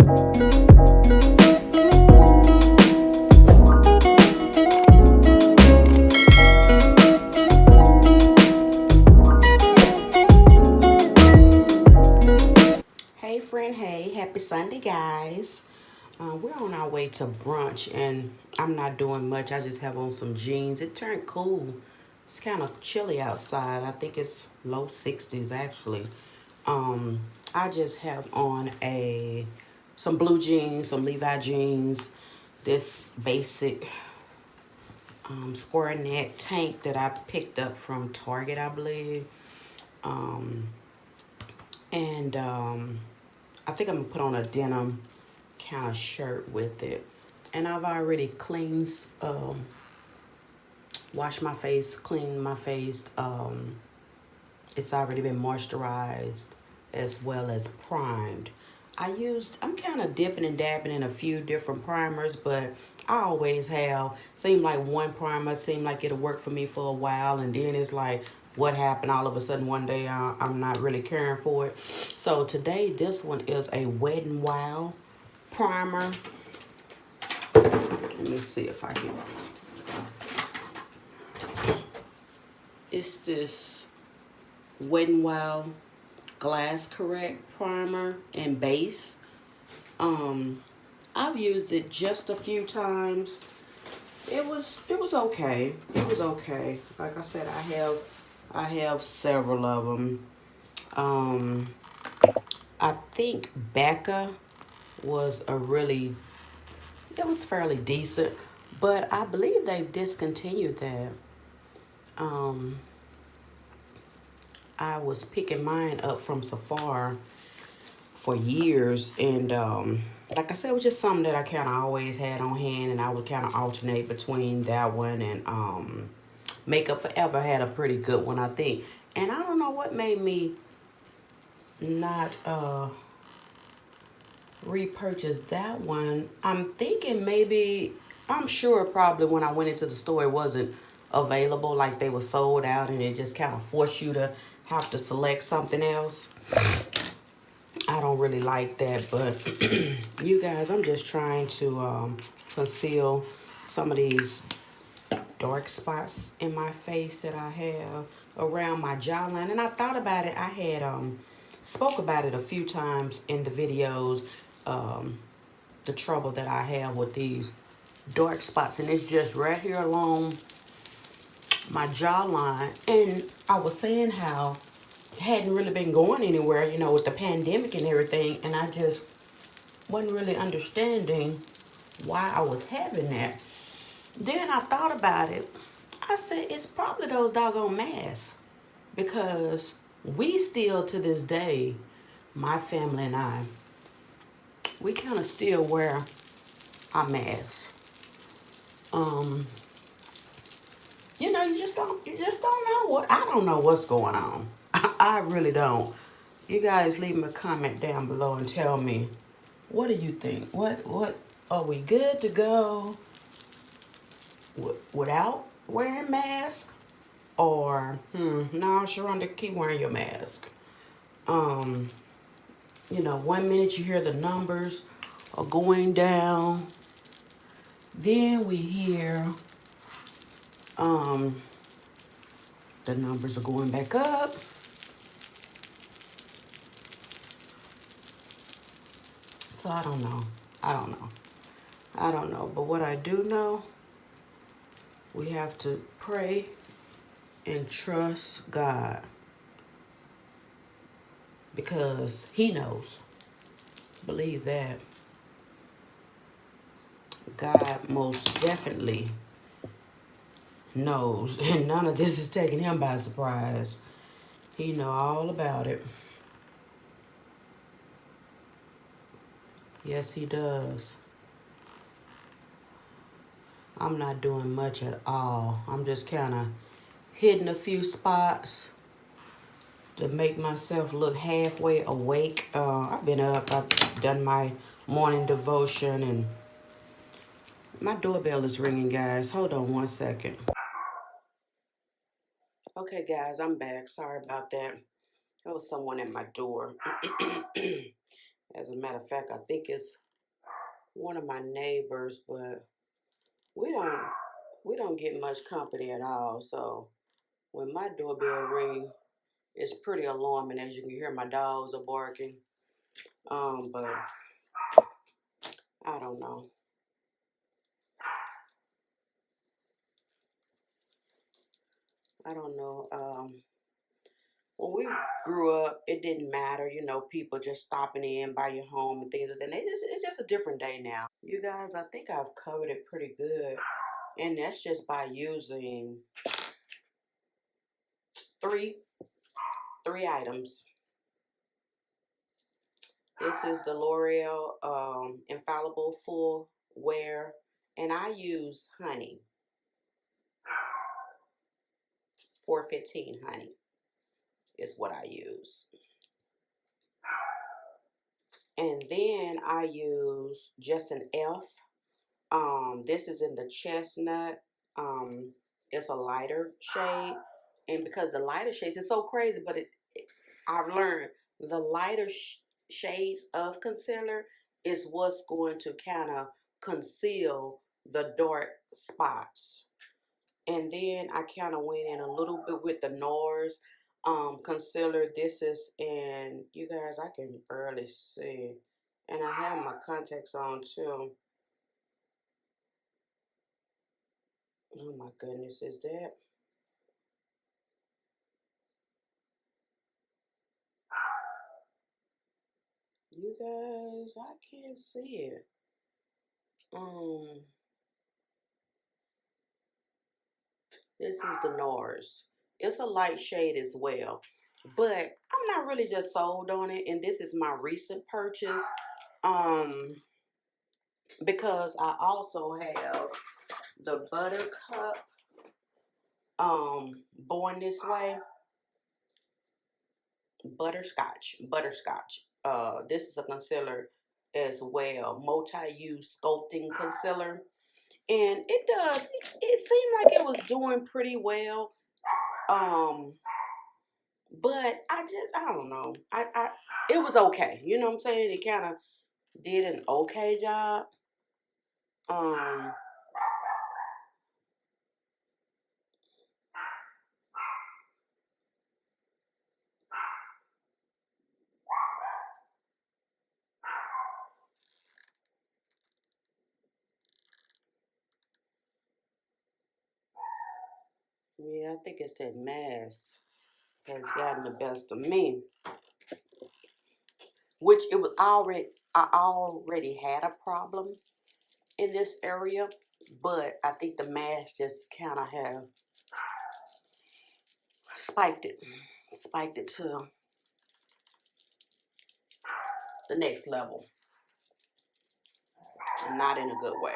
Hey friend, hey, happy Sunday guys. We're on our way to brunch and I'm not doing much. I just have on some jeans. It turned cool. It's kind of chilly outside. I think it's low 60s actually. I just have on some blue jeans, some Levi jeans, this basic square neck tank that I picked up from Target, I believe. And I think I'm gonna put on a denim kind of shirt with it. And I've already washed my face, cleaned my face. It's already been moisturized as well as primed. I'm kind of dipping and dabbing in a few different primers, but I always have. Seemed like one primer seemed like it'll work for me for a while, and then it's like, what happened all of a sudden one day I'm not really caring for it. So today this one is a Wet n Wild primer. Let me see if I can. It's this Wet n Wild Glass Correct primer and base. I've used it just a few times. It was okay. It was okay. Like I said, I have several of them. I think Becca was it was fairly decent, but I believe they've discontinued that. I was picking mine up from Sephora for years, and like I said, it was just something that I kind of always had on hand, and I would kind of alternate between that one and Makeup Forever had a pretty good one, I think. And I don't know what made me not repurchase that one. I'm thinking maybe, I'm sure probably when I went into the store it wasn't available, like they were sold out, and it just kind of forced you to have to select something else. I don't really like that, but you guys, I'm just trying to conceal some of these dark spots in my face that I have around my jawline. And I thought about it. I had spoke about it a few times in the videos, the trouble that I have with these dark spots, and it's just right here along my jawline. And I was saying how it hadn't really been going anywhere, you know, with the pandemic and everything, and I just wasn't really understanding why I was having that. Then I thought about it. I said, it's probably those doggone masks, because we still to this day, my family and I, we kind of still wear our masks. You know, you just don't know I don't know what's going on. I really don't. You guys leave me a comment down below and tell me, what do you think? What are we good to go without wearing masks? Or, no, Sheronda, keep wearing your mask. You know, 1 minute you hear the numbers are going down. Then we hear the numbers are going back up. So I don't know. I don't know. I don't know. But what I do know, we have to pray and trust God, because He knows. Believe that. God most definitely knows, and none of this is taking Him by surprise. He know all about it. Yes, He does. I'm not doing much at all. I'm just kind of hitting a few spots to make myself look halfway awake. I've been up. I've done my morning devotion, and my doorbell is ringing, guys. Hold on 1 second. Okay, guys, I'm back. Sorry about that. There was someone at my door. As a matter of fact, I think it's one of my neighbors, but we don't get much company at all. So when my doorbell ring, it's pretty alarming. As you can hear, my dogs are barking. But I don't know. I don't know. When we grew up, it didn't matter, you know, people just stopping in by your home and things like that. It's just a different day now. You guys, I think I've covered it pretty good. And that's just by using three items. This is the L'Oreal Infallible FullWear. And I use honey. 415 honey is what I use. And then I use just an F. This is in the Chestnut. It's a lighter shade. And because the lighter shades, it's so crazy, but I've learned the lighter shades of concealer is what's going to kind of conceal the dark spots. And then I kind of went in a little bit with the Nars concealer. This is in, you guys, I can barely see. And I have my contacts on too. Oh my goodness, is that? You guys, I can't see it. This is the Nars. It's a light shade as well. But I'm not really just sold on it. And this is my recent purchase. Because I also have the Buttercup Born This Way. Butterscotch. This is a concealer as well. Multi-use sculpting concealer. And it seemed like it was doing pretty well. But I don't know. It was okay. You know what I'm saying? It kind of did an okay job. Yeah, I think it's that mask has gotten the best of me. Which it was I already had a problem in this area, but I think the mask just kind of have spiked it to the next level. Not in a good way.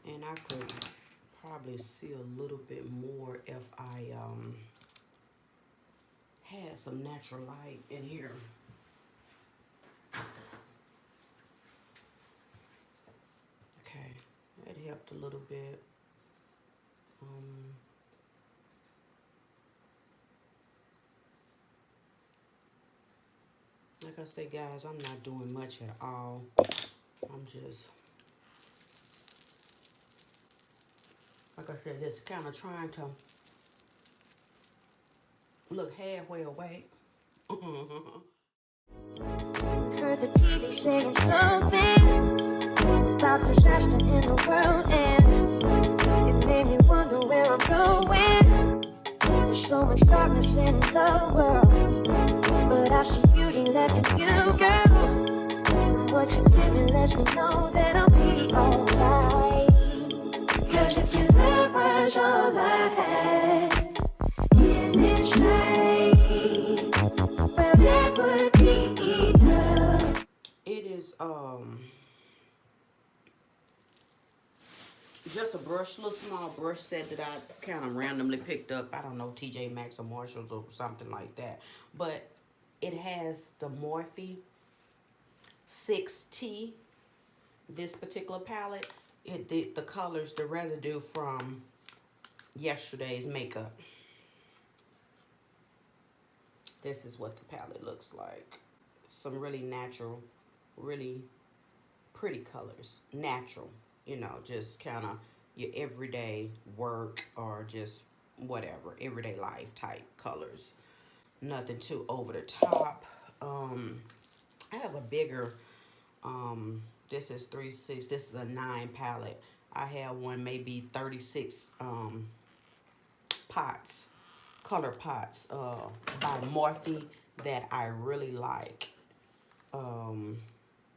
And I could probably see a little bit more if I had some natural light in here. Okay, that helped a little bit. Like I say, guys, I'm not doing much at all. I'm just, like I said, just kind of trying to look halfway awake. Heard the TV saying something about disaster in the world, and it made me wonder where I'm going. There's so much darkness in the world, but I see beauty left in you, girl. And what you give me lets me know that I'll be alright. Cause if your love was all I had in this life, well, that would be enough. It is just a brush brush, little small brush set that I kind of randomly picked up. I don't know, TJ Maxx or Marshalls or something like that. But it has the Morphe 6T, this particular palette. It did the colors, the residue from yesterday's makeup. This is what the palette looks like. Some really natural, really pretty colors. Natural, you know, just kind of your everyday work or just whatever, everyday life type colors. Nothing too over the top. I have a bigger, this is 3/6, this is a 9 palette. I have one maybe 36 pots, color pots by Morphe that I really like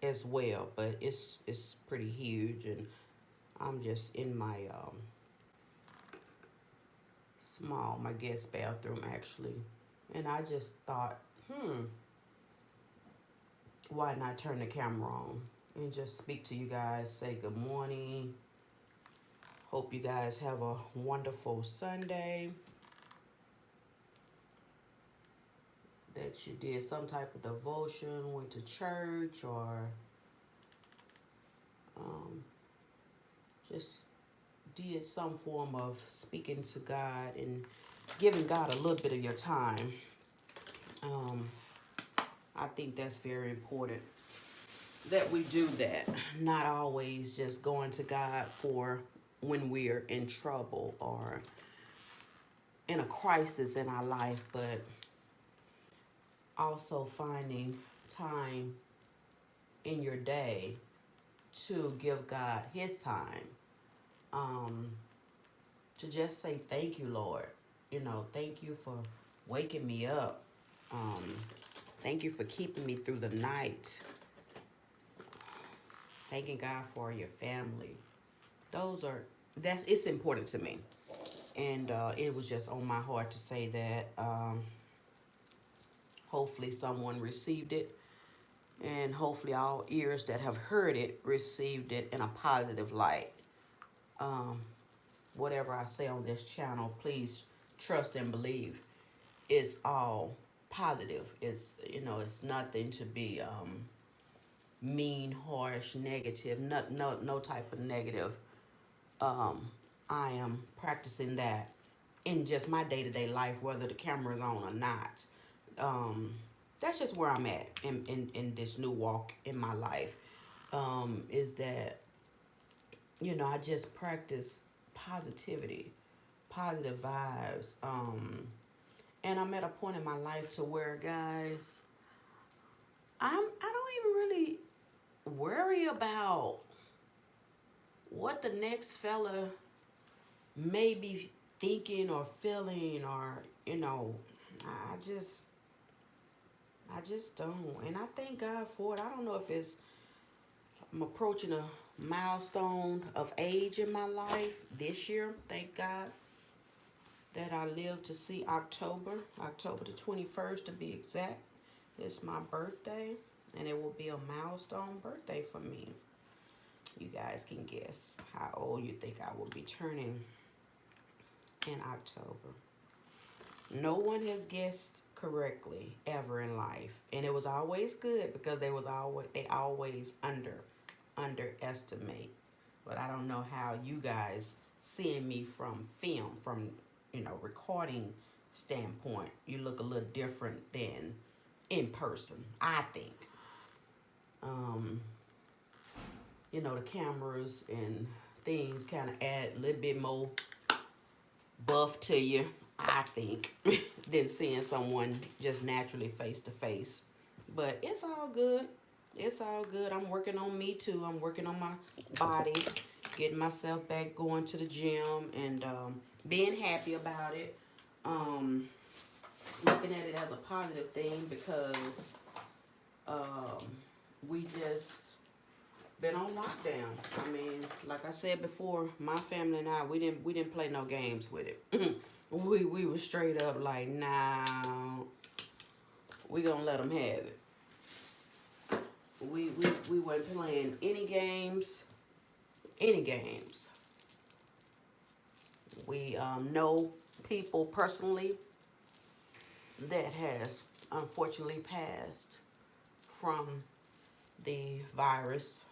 as well, but it's pretty huge, and I'm just in my my guest bathroom actually, and I just thought, why not turn the camera on and just speak to you guys, say good morning. Hope you guys have a wonderful Sunday, that you did some type of devotion, went to church, or just did some form of speaking to God and giving God a little bit of your time. I think that's very important that we do that. Not always just going to God for when we're in trouble or in a crisis in our life, but also finding time in your day to give God his time. To just say thank you, Lord. You know, thank you for waking me up. Thank you for keeping me through the night. Thanking God for your family. It's important to me. And it was just on my heart to say that. Hopefully someone received it. And hopefully all ears that have heard it received it in a positive light. Whatever I say on this channel, please trust and believe it's all positive. It's, you know, it's nothing to be mean, harsh, negative, no type of negative. I am practicing that in just my day-to-day life, whether the camera's on or not. That's just where I'm at in this new walk in my life. Is that, you know, I just practice positivity, positive vibes. And I'm at a point in my life to where, guys, I don't even really worry about what the next fella may be thinking or feeling, or, you know, I just don't. And I thank God for it. I don't know if I'm approaching a milestone of age in my life this year. Thank God that I live to see October the 21st to be exact. It's my birthday, and it will be a milestone birthday for me. You guys can guess how old you think I will be turning in October. No one has guessed correctly ever in life, and it was always good because they always underestimate. But I don't know how you guys seeing me from film, from, you know, recording standpoint. You look a little different than in person, I think. You know, the cameras and things kind of add a little bit more buff to you, I think, than seeing someone just naturally face to face. But it's all good. It's all good. I'm working on me too. I'm working on my body, getting myself back going to the gym, and being happy about it. Looking at it as a positive thing because we just been on lockdown. I mean, like I said before, my family and I, we didn't play no games with it. we were straight up like, nah, we gonna let them have it. We weren't playing any games. We know people personally that has unfortunately passed from the virus.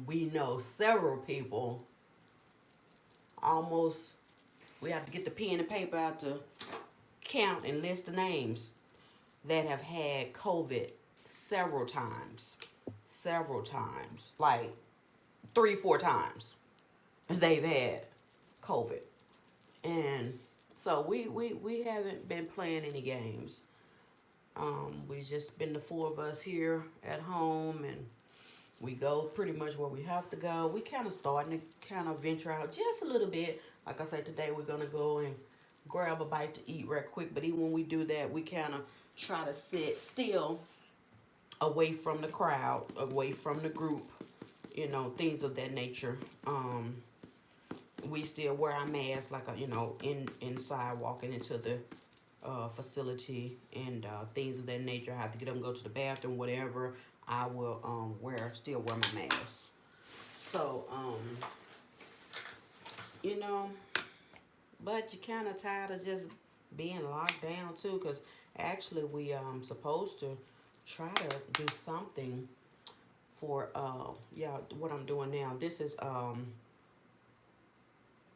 We know several people, almost, we have to get the pen and paper out to count and list the names that have had COVID several times. Like 3-4 times they've had COVID. And so we haven't been playing any games. We just been the 4 of us here at home, and we go pretty much where we have to go. We kind of starting to kind of venture out just a little bit. Like I said, today we're going to go and grab a bite to eat real quick. But even when we do that, we kind of try to sit still, away from the crowd, away from the group, you know, things of that nature. We still wear our masks, like, you know, inside walking into the facility and things of that nature. I have to get up and go to the bathroom, whatever. I will still wear my mask. So, you know, but you're kind of tired of just being locked down too, because actually we supposed to try to do something for yeah, what I'm doing now. This is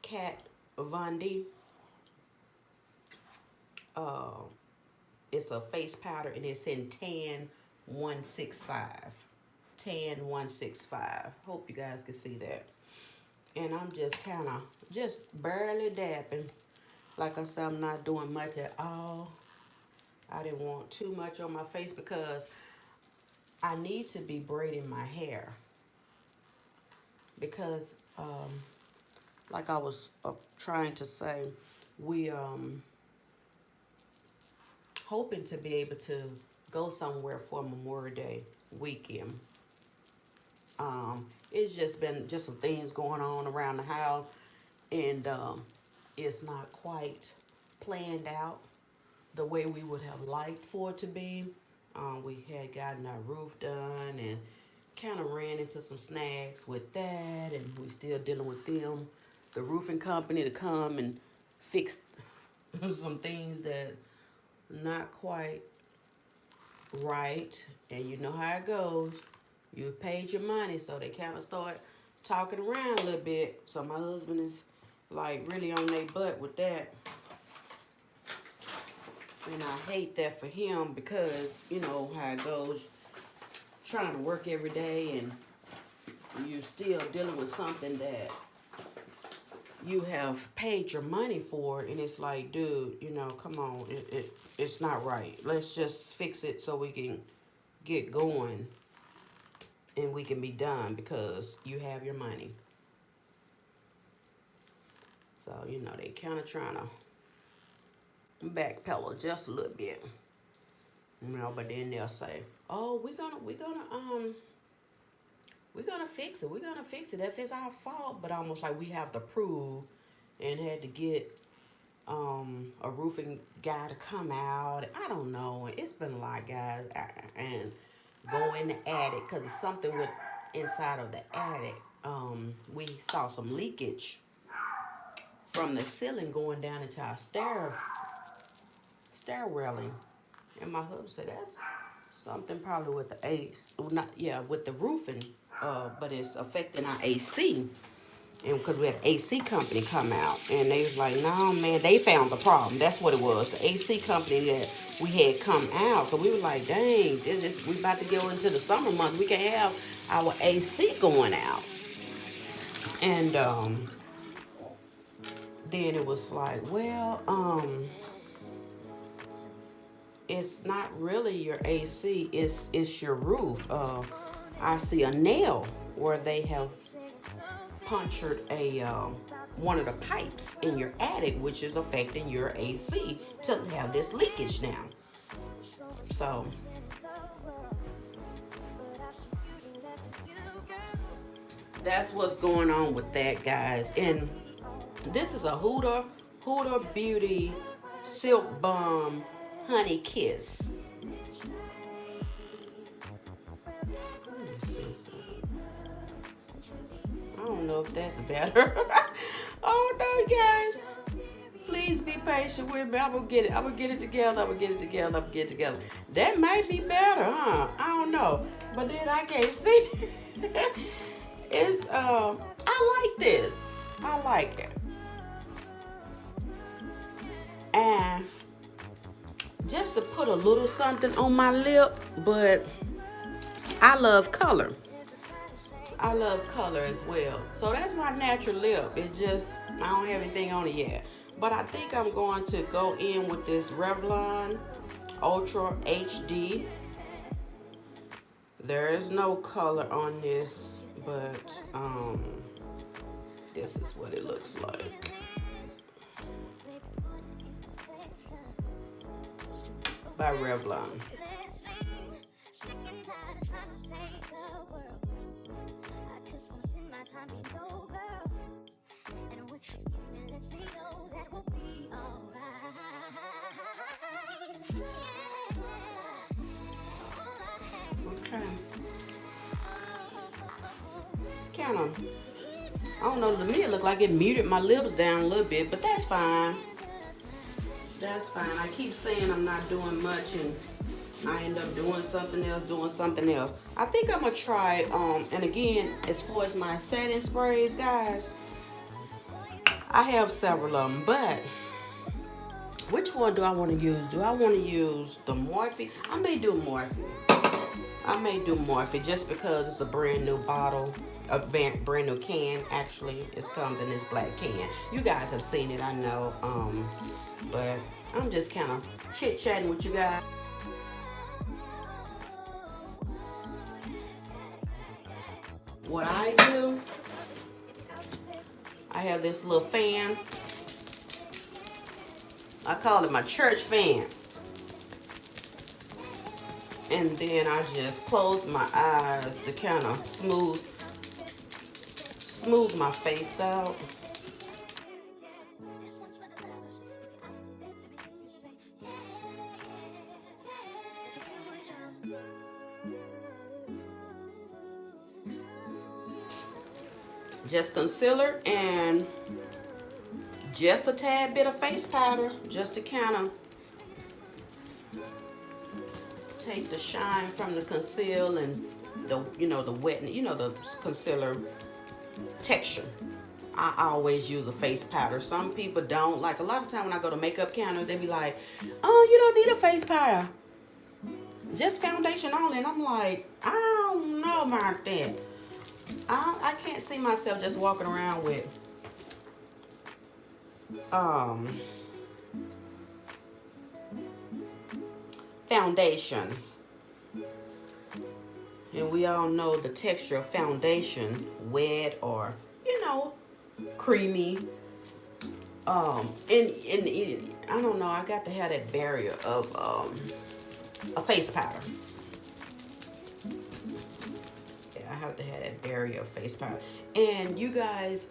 Kat Von D. It's a face powder, and it's in Tan 165. Tan 165. Hope you guys can see that. And I'm just kind of just barely dabbing. Like I said, I'm not doing much at all. I didn't want too much on my face because I need to be braiding my hair. Because, like I was trying to say, we hoping to be able to go somewhere for Memorial Day weekend. It's just been some things going on around the house, and it's not quite planned out the way we would have liked for it to be. We had gotten our roof done and kind of ran into some snags with that, and we still dealing with them. The roofing company to come and fix some things that not quite right, and you know how it goes. You paid your money, so they kind of start talking around a little bit. So my husband is like really on their butt with that. And I hate that for him because, you know how it goes. Trying to work every day and you're still dealing with something that you have paid your money for. And it's like, dude, you know, come on. It's not right. Let's just fix it so we can get going. And we can be done because you have your money. So, you know, they kind of trying to backpedal just a little bit. You know, but then they'll say, oh, we're gonna fix it. We're gonna fix it. If it's our fault, but almost like we have to prove, and had to get a roofing guy to come out. I don't know. It's been a lot, guys. And go in the attic, because it's something with inside of the attic. We saw some leakage from the ceiling going down into our stair railing. And my husband said that's something probably with the with the roofing, but it's affecting our AC. And because we had an AC company come out, and they was like, no, man, they found the problem. That's what it was. The AC company that we had come out. So we were like, dang, we about to go into the summer months. We can have our AC going out. And then it was like, well, it's not really your AC, it's your roof. I see a nail where they have punctured one of the pipes in your attic, which is affecting your AC to have this leakage now. So that's what's going on with that, guys. And this is a Huda Beauty Silk Balm Honey Kiss. Let me see something. don't know if that's better. Oh no, you guys. Please be patient with me. I'm gonna get it. I'm gonna get it together. I'm gonna get it together. I'm gonna get it together. That might be better, huh? I don't know. But then I can't see. It's I like this. I like it. And just to put a little something on my lip, but I love color. I love color as well. So that's my natural lip. It's just, I don't have anything on it yet. But I think I'm going to go in with this Revlon Ultra HD. There is no color on this, but this is what it looks like. By Revlon. Okay. Kind of, I don't know, to me it looked like it muted my lips down a little bit, but that's fine. That's fine. I keep saying I'm not doing much and I end up doing something else, I think I'm gonna try, and again, as far as my setting sprays, guys, I have several of them, but which one do I want to use? Do I want to use the Morphe? I may do Morphe. Just because it's a brand new bottle, a brand new can. Actually, it comes in this black can. You guys have seen it, I know. But I'm just kind of chit-chatting with you guys. What I do, I have this little fan. I call it my church fan. And then I just close my eyes to kind of smooth my face out. Just concealer and just a tad bit of face powder, just to kind of take the shine from the conceal and the the wet, the concealer texture. I always use a face powder. Some people don't. Like a lot of time when I go to makeup counters, they be like, "Oh, you don't need a face powder, just foundation only." And I'm like, I don't know about that. I can't see myself just walking around with foundation. And we all know the texture of foundation, wet or creamy. And I don't know, I got to have that barrier of a face powder. I have to have that barrier of face powder. And you guys,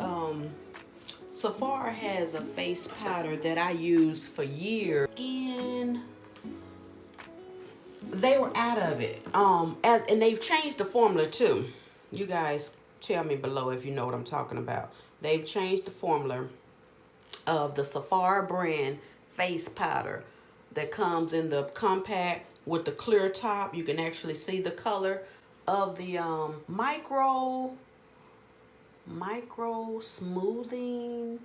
Sephora has a face powder that I used for years. Again, they were out of it. And they've changed the formula too. You guys tell me below if you know what I'm talking about. They've changed the formula of the Sephora brand face powder that comes in the compact with the clear top. You can actually see the color of the micro smoothing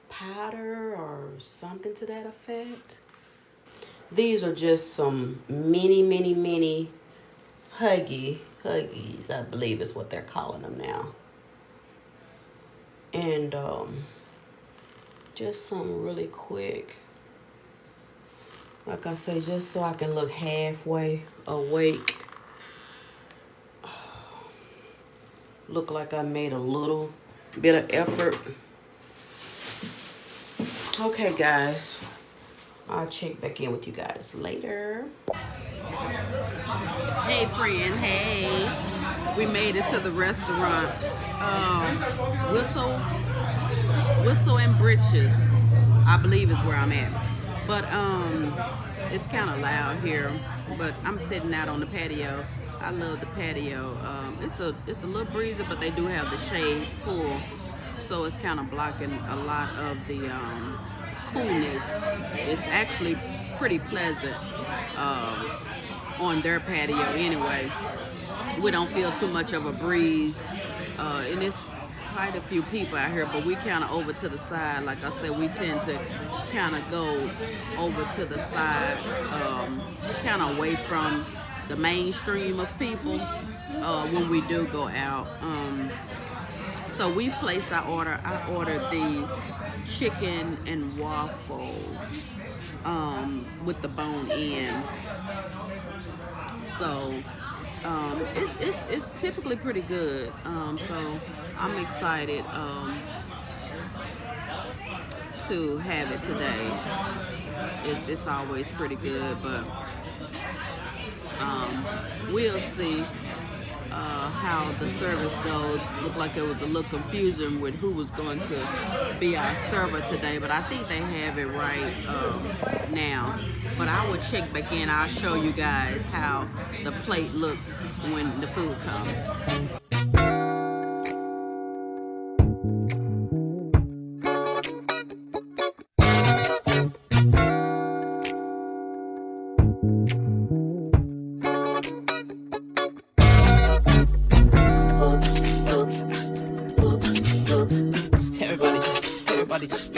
powder or something to that effect. These are just some mini huggies, I believe is what they're calling them now. And just some really quick, like I say, just so I can look halfway awake. Look like I made a little bit of effort. Okay, guys. I'll check back in with you guys later. Hey, friend. Hey. We made it to the restaurant. Whistle and Britches, I believe is where I'm at. But it's kind of loud here. But I'm sitting out on the patio. I love the patio. It's a little breezy, but they do have the shades pulled, so it's kind of blocking a lot of the coolness. It's actually pretty pleasant on their patio anyway. We don't feel too much of a breeze, and it's quite a few people out here, but we kind of over to the side. Like I said, we tend to kind of go over to the side, kind of away from the mainstream of people when we do go out. So we've placed our order. I ordered the chicken and waffle with the bone in. So it's typically pretty good. So I'm excited to have it today. It's always pretty good, but we'll see how the service goes. Looked like it was a little confusing with who was going to be our server today, but I think they have it right now. But I will check back in. I'll show you guys how the plate looks when the food comes. Everybody just